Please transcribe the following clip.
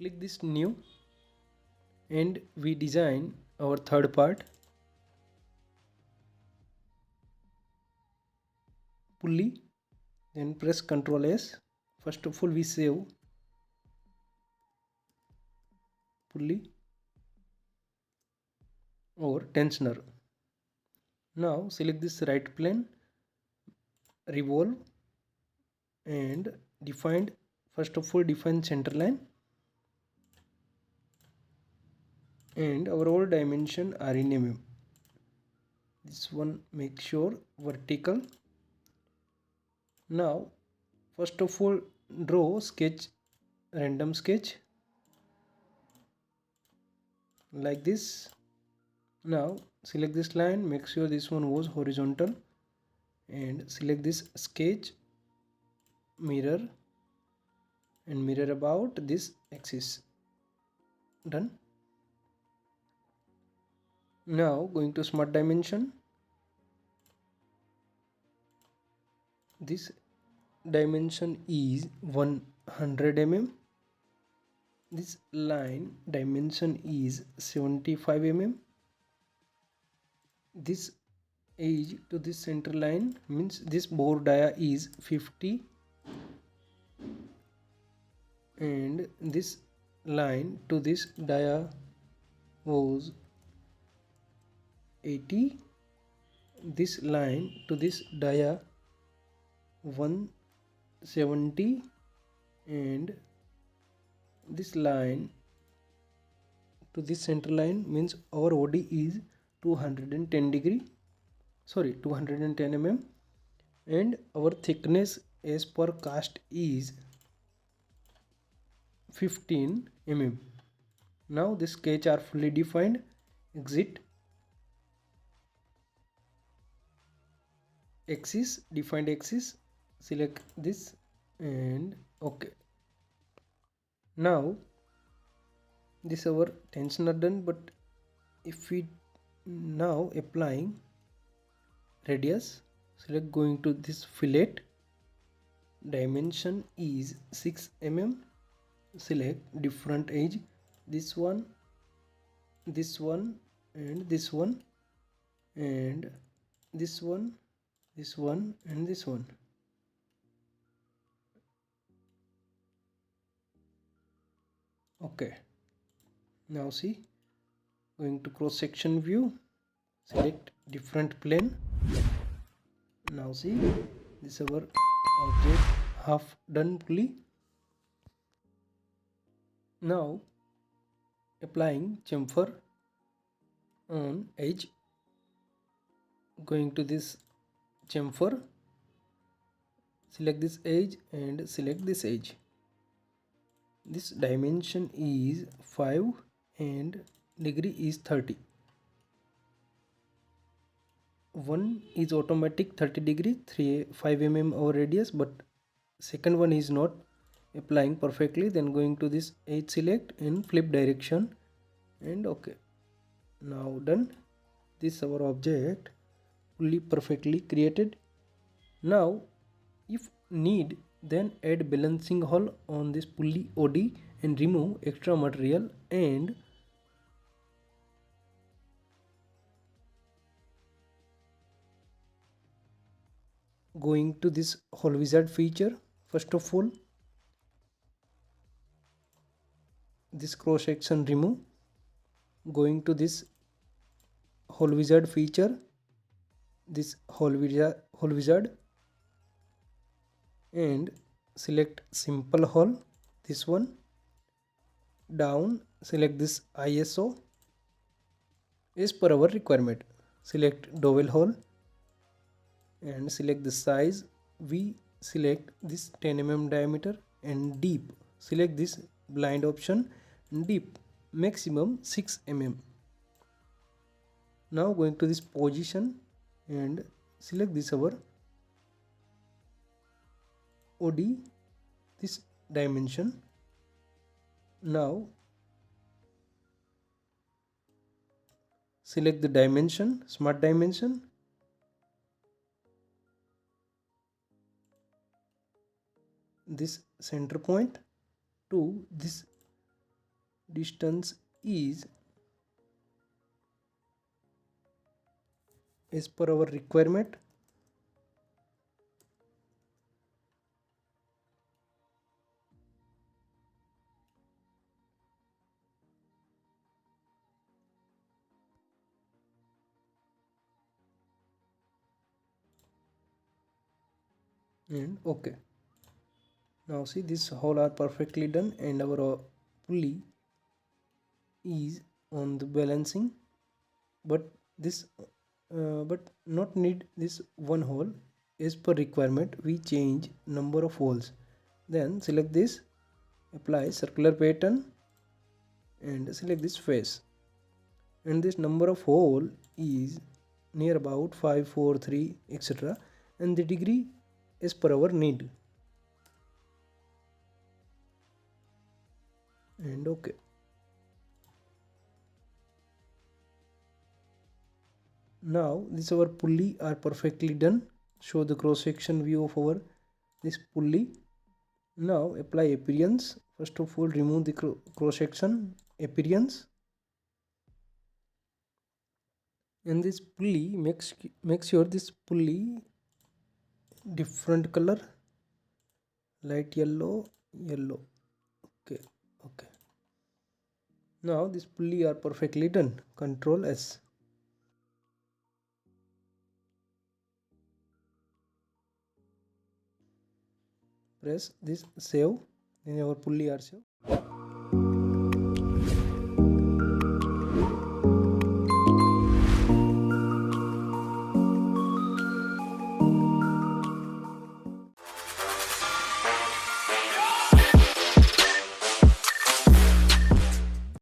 Click this new and we design our third part, pulley. Then press Ctrl S. First of all we save pulley or tensioner. Now select this right plane, revolve, and first of all define center line, and our all dimension are in mm. This one make sure vertical. Now first of all draw sketch, random sketch like this. Now select this line, make sure this one was horizontal, and select this sketch, mirror, and mirror about this axis. Done. Now going to smart dimension. This dimension is 100 mm. This line dimension is 75 mm. This edge to this center line means this bore dia is 50, and this line to this dia was 80. This line to this dia 170, and this line to this center line means our OD is 210 mm, and our thickness as per cast is 15 mm. Now this sketch are fully defined. Exit. Axis, defined axis, select this and OK. Now this our tensioner done, but if we now applying radius, select going to this fillet, dimension is 6 mm, select different edge, this one, and this one, and this one, and this one, and this one. Okay, now see, going to cross section view, select different plane. Now see, this is our object half done pulley. Now applying chamfer on edge, going to this chamfer, select this edge and select this edge. This dimension is 5 and degree is 30. One is automatic 30 degree, 5 mm our radius, but second one is not applying perfectly. Then going to this edge, select and flip direction, and OK. Now done. This is our object fully perfectly created. Now if need, then add balancing hole on this pulley OD and remove extra material, and going to this hole wizard feature. First of all, this cross section remove, going to this hole wizard feature, this hole wizard, and select simple hole, this one. Down, select this ISO as per our requirement, select dowel hole and select the size. We select this 10 mm diameter, and deep, select this blind option, and deep maximum 6 mm. Now going to this position and select this our OD, this dimension. Now select the dimension, smart dimension, this center point to this distance is as per our requirement. And okay, now see, this hole are perfectly done and our pulley is on the balancing, but this but not need this one hole. As per requirement we change number of holes. Then select this, apply circular pattern and select this face, and this number of hole is near about 5, 4, 3 etc, and the degree is per our need. And okay, now this our pulley are perfectly done. Show the cross section view of our this pulley. Now apply appearance. First of all remove the cross section appearance, and this pulley make sure this pulley different color, light yellow, yellow. Okay, okay, now this pulley are perfectly done. Control S. Press this save, then our pulley are saved.